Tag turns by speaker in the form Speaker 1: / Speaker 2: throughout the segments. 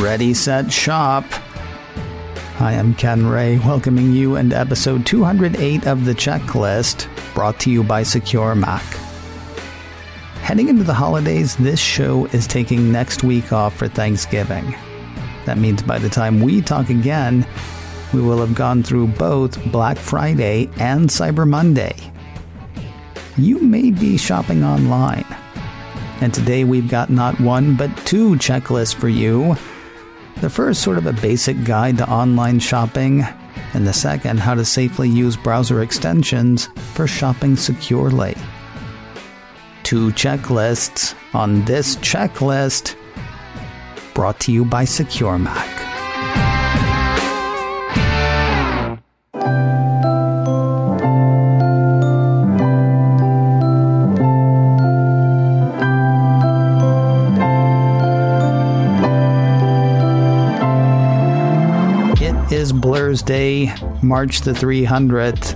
Speaker 1: Ready, set, shop. Hi, I'm Ken Ray, welcoming you into episode 208 of The Checklist, brought to you by Secure Mac. Heading into the holidays, this show is taking next week off for Thanksgiving. That means by the time we talk again, we will have gone through both Black Friday and Cyber Monday. You may be shopping online. And today we've got not one, but two checklists for you. The first, sort of a basic guide to online shopping, and the second, how to safely use browser extensions for shopping securely. Two checklists on this checklist, brought to you by Secure Mac. Is Blur's Day, March the 300th.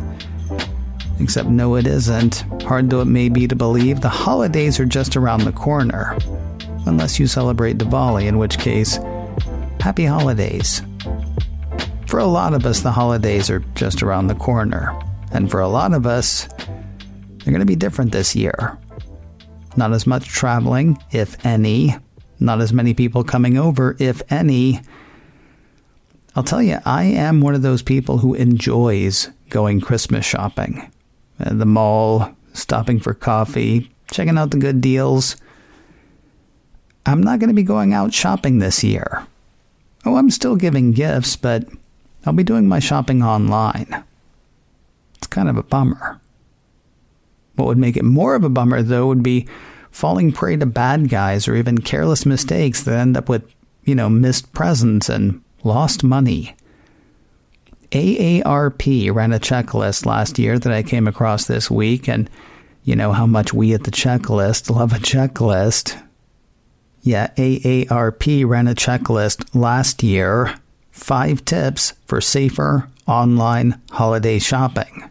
Speaker 1: Except no, it isn't. Hard though it may be to believe, the holidays are just around the corner. Unless you celebrate Diwali, in which case, happy holidays. For a lot of us, the holidays are just around the corner. And for a lot of us, they're going to be different this year. Not as much traveling, if any. Not as many people coming over, if any. I'll tell you, I am one of those people who enjoys going Christmas shopping. The mall, stopping for coffee, checking out the good deals. I'm not going to be going out shopping this year. Oh, I'm still giving gifts, but I'll be doing my shopping online. It's kind of a bummer. What would make it more of a bummer, though, would be falling prey to bad guys or even careless mistakes that end up with, missed presents and lost money. AARP ran a checklist last year that I came across this week, and you know how much we at the Checklist love a checklist. Yeah, AARP ran a checklist last year. 5 tips for safer online holiday shopping.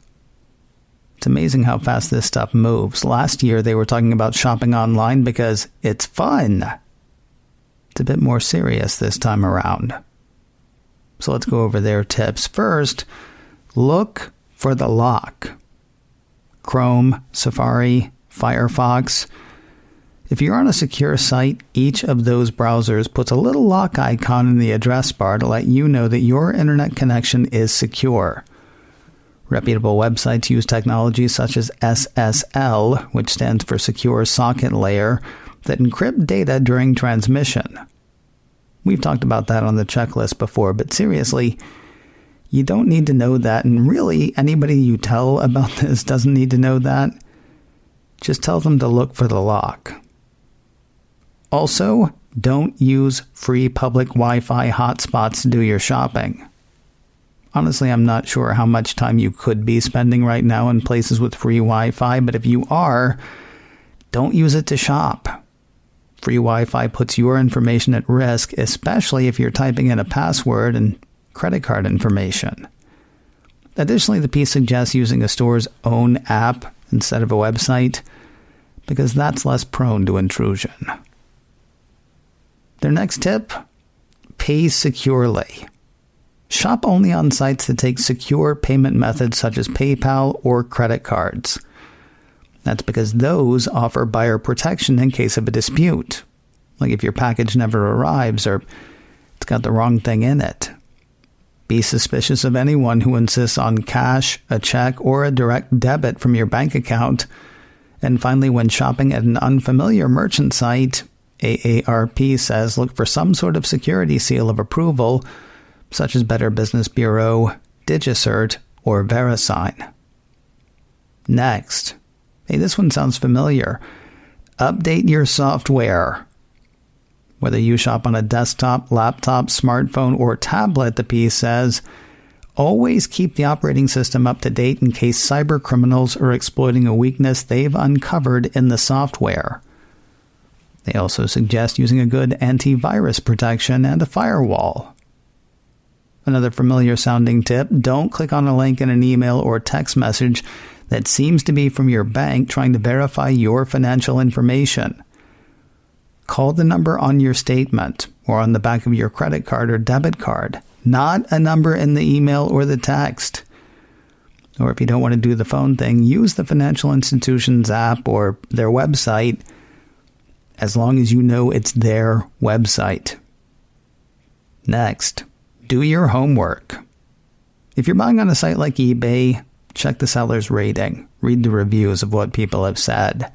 Speaker 1: It's amazing how fast this stuff moves. Last year they were talking about shopping online because it's fun. It's a bit more serious this time around. So let's go over their tips. First, look for the lock. Chrome, Safari, Firefox. If you're on a secure site, each of those browsers puts a little lock icon in the address bar to let you know that your internet connection is secure. Reputable websites use technologies such as SSL, which stands for Secure Socket Layer, that encrypt data during transmission. We've talked about that on the checklist before, but seriously, you don't need to know that, and really, anybody you tell about this doesn't need to know that. Just tell them to look for the lock. Also, don't use free public Wi-Fi hotspots to do your shopping. Honestly, I'm not sure how much time you could be spending right now in places with free Wi-Fi, but if you are, don't use it to shop. Free Wi-Fi puts your information at risk, especially if you're typing in a password and credit card information. Additionally, the piece suggests using a store's own app instead of a website, because that's less prone to intrusion. Their next tip, pay securely. Shop only on sites that take secure payment methods such as PayPal or credit cards. That's because those offer buyer protection in case of a dispute, like if your package never arrives or it's got the wrong thing in it. Be suspicious of anyone who insists on cash, a check, or a direct debit from your bank account. And finally, when shopping at an unfamiliar merchant site, AARP says look for some sort of security seal of approval, such as Better Business Bureau, DigiCert, or VeriSign. Next. Hey, this one sounds familiar. Update your software. Whether you shop on a desktop, laptop, smartphone, or tablet, the piece says, always keep the operating system up to date in case cyber criminals are exploiting a weakness they've uncovered in the software. They also suggest using a good antivirus protection and a firewall. Another familiar sounding tip, don't click on a link in an email or text message that seems to be from your bank trying to verify your financial information. call the number on your statement or on the back of your credit card or debit card, not a number in the email or the text. Or if you don't want to do the phone thing, use the financial institution's app or their website, as long as you know it's their website. Next, do your homework. If you're buying on a site like eBay, check the seller's rating. Read the reviews of what people have said.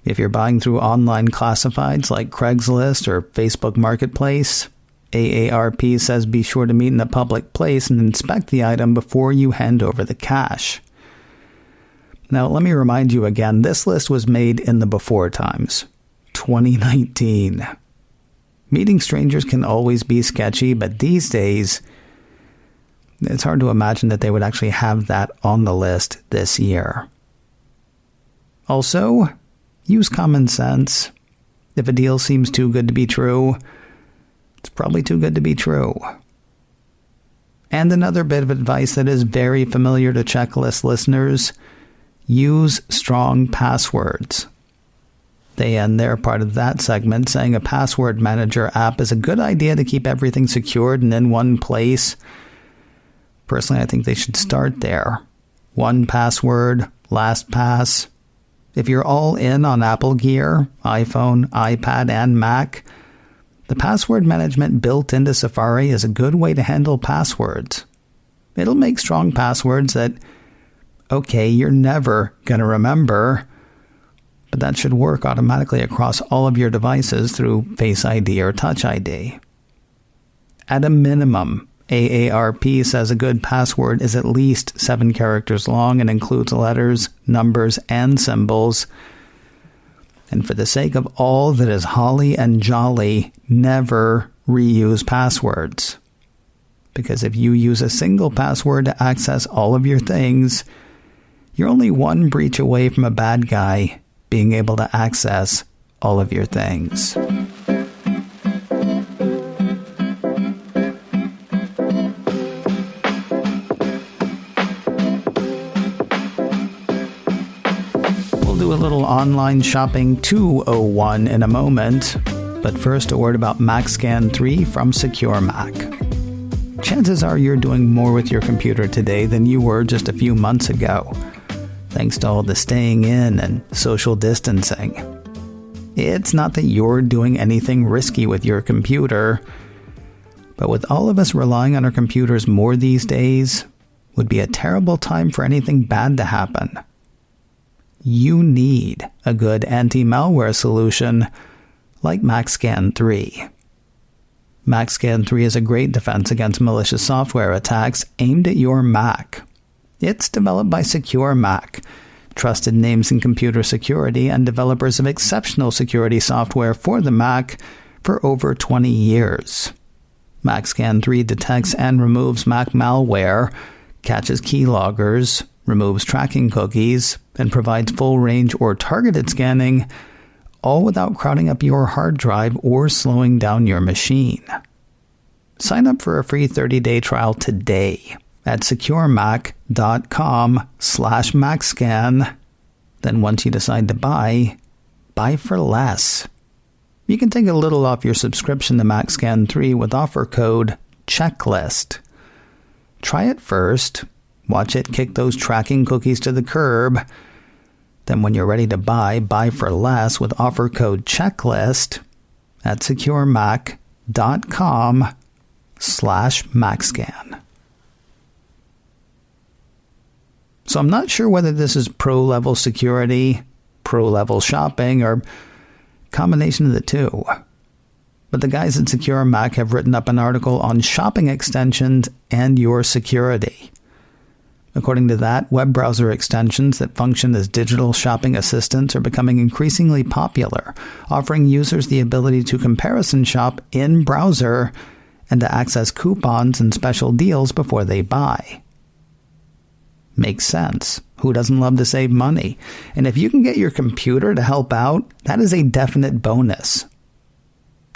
Speaker 1: If you're buying through online classifieds like Craigslist or Facebook Marketplace, AARP says be sure to meet in a public place and inspect the item before you hand over the cash. Now, let me remind you again, this list was made in the before times, 2019. Meeting strangers can always be sketchy, but these days, it's hard to imagine that they would actually have that on the list this year. Also, use common sense. If a deal seems too good to be true, it's probably too good to be true. And another bit of advice that is very familiar to checklist listeners, use strong passwords. They end their part of that segment saying a password manager app is a good idea to keep everything secured and in one place. Personally, I think they should start there. 1Password, LastPass. If you're all in on Apple gear, iPhone, iPad, and Mac, the password management built into Safari is a good way to handle passwords. It'll make strong passwords that, okay, you're never going to remember, but that should work automatically across all of your devices through Face ID or Touch ID. At a minimum, AARP says a good password is at least 7 characters long and includes letters, numbers, and symbols. And for the sake of all that is holly and jolly, never reuse passwords. Because if you use a single password to access all of your things, you're only one breach away from a bad guy being able to access all of your things. A little online shopping 201 in a moment, but first a word about MacScan 3 from Secure Mac. Chances are you're doing more with your computer today than you were just a few months ago, thanks to all the staying in and social distancing. It's not that you're doing anything risky with your computer, but with all of us relying on our computers more these days, would be a terrible time for anything bad to happen. You need a good anti-malware solution like MacScan 3. MacScan 3 is a great defense against malicious software attacks aimed at your Mac. It's developed by Secure Mac, trusted names in computer security and developers of exceptional security software for the Mac for over 20 years. MacScan 3 detects and removes Mac malware, catches keyloggers, removes tracking cookies, and provides full range or targeted scanning, all without crowding up your hard drive or slowing down your machine. Sign up for a free 30-day trial today at securemac.com/MacScan. Then once you decide to buy for less. You can take a little off your subscription to MacScan 3 with offer code CHECKLIST. Try it first. Watch it kick those tracking cookies to the curb. Then when you're ready to buy for less with offer code CHECKLIST at securemac.com/MacScan. So I'm not sure whether this is pro-level security, pro-level shopping, or combination of the two. But the guys at Secure Mac have written up an article on shopping extensions and your security. According to that, web browser extensions that function as digital shopping assistants are becoming increasingly popular, offering users the ability to comparison shop in browser and to access coupons and special deals before they buy. Makes sense. Who doesn't love to save money? And if you can get your computer to help out, that is a definite bonus.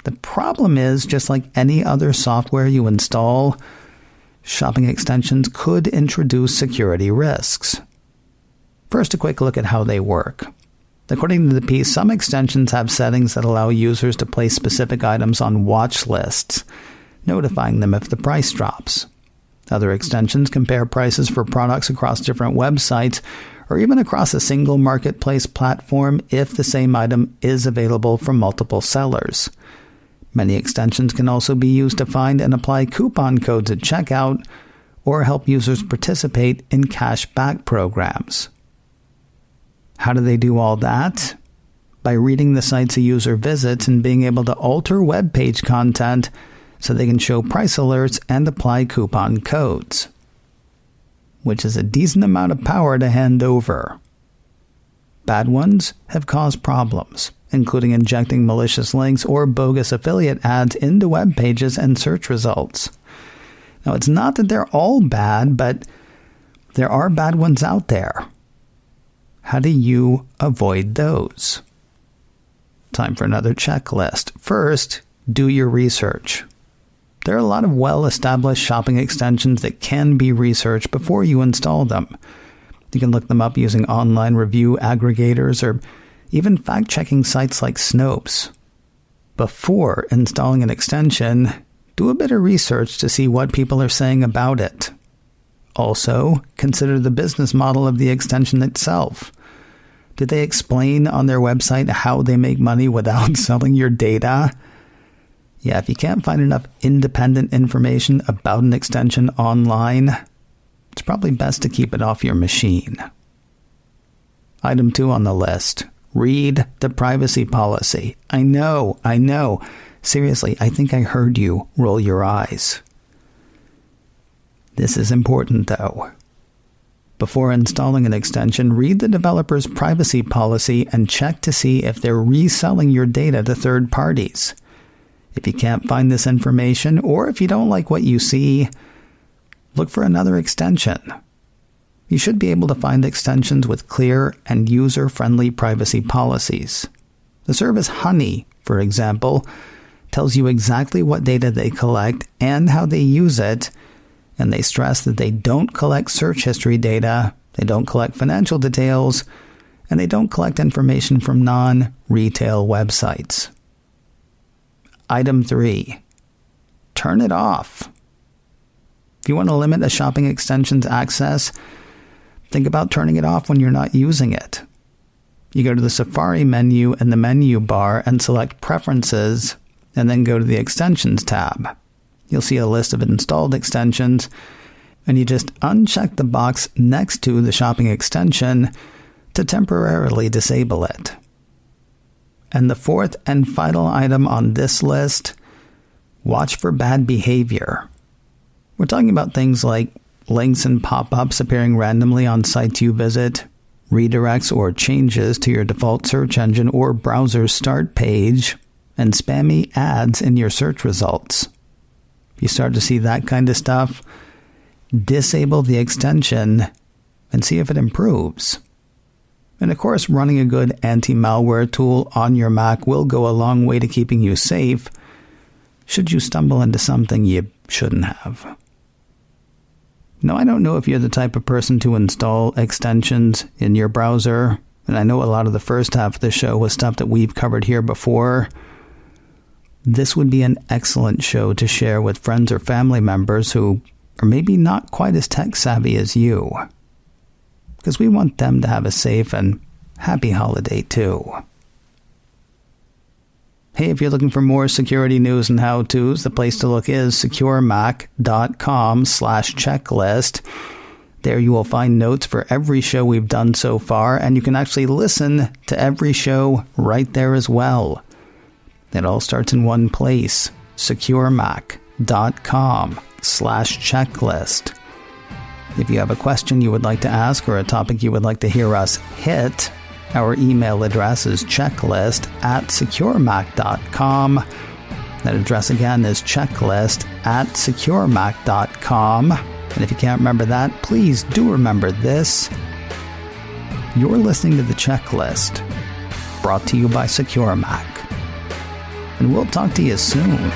Speaker 1: The problem is, just like any other software you install, shopping extensions could introduce security risks. First, a quick look at how they work. According to the piece, some extensions have settings that allow users to place specific items on watch lists, notifying them if the price drops. Other extensions compare prices for products across different websites or even across a single marketplace platform if the same item is available from multiple sellers. Many extensions can also be used to find and apply coupon codes at checkout or help users participate in cash-back programs. How do they do all that? By reading the sites a user visits and being able to alter web page content so they can show price alerts and apply coupon codes, which is a decent amount of power to hand over. Bad ones have caused problems, including injecting malicious links or bogus affiliate ads into web pages and search results. Now, it's not that they're all bad, but there are bad ones out there. How do you avoid those? Time for another checklist. First, do your research. There are a lot of well-established shopping extensions that can be researched before you install them. You can look them up using online review aggregators or even fact-checking sites like Snopes. Before installing an extension, do a bit of research to see what people are saying about it. Also, consider the business model of the extension itself. Did they explain on their website how they make money without selling your data? Yeah, if you can't find enough independent information about an extension online, it's probably best to keep it off your machine. Item 2 on the list. Read the privacy policy. I know. Seriously, I think I heard you roll your eyes. This is important, though. Before installing an extension, read the developer's privacy policy and check to see if they're reselling your data to third parties. If you can't find this information, or if you don't like what you see, look for another extension. You should be able to find extensions with clear and user-friendly privacy policies. The service Honey, for example, tells you exactly what data they collect and how they use it, and they stress that they don't collect search history data, they don't collect financial details, and they don't collect information from non-retail websites. Item 3. Turn it off. If you want to limit a shopping extension's access, think about turning it off when you're not using it. You go to the Safari menu in the menu bar and select Preferences, and then go to the Extensions tab. You'll see a list of installed extensions, and you just uncheck the box next to the shopping extension to temporarily disable it. And the fourth and final item on this list, watch for bad behavior. We're talking about things like links and pop-ups appearing randomly on sites you visit, redirects or changes to your default search engine or browser start page, and spammy ads in your search results. If you start to see that kind of stuff, disable the extension and see if it improves. And of course, running a good anti-malware tool on your Mac will go a long way to keeping you safe should you stumble into something you shouldn't have. Now, I don't know if you're the type of person to install extensions in your browser, and I know a lot of the first half of the show was stuff that we've covered here before. This would be an excellent show to share with friends or family members who are maybe not quite as tech-savvy as you, because we want them to have a safe and happy holiday too. Hey, if you're looking for more security news and how-tos, the place to look is securemac.com/checklist. There you will find notes for every show we've done so far, and you can actually listen to every show right there as well. It all starts in one place, securemac.com/checklist. If you have a question you would like to ask or a topic you would like to hear us hit, our email address is checklist@securemac.com. That address again is checklist@securemac.com. And if you can't remember that, please do remember this. You're listening to The Checklist, brought to you by Secure Mac. And we'll talk to you soon.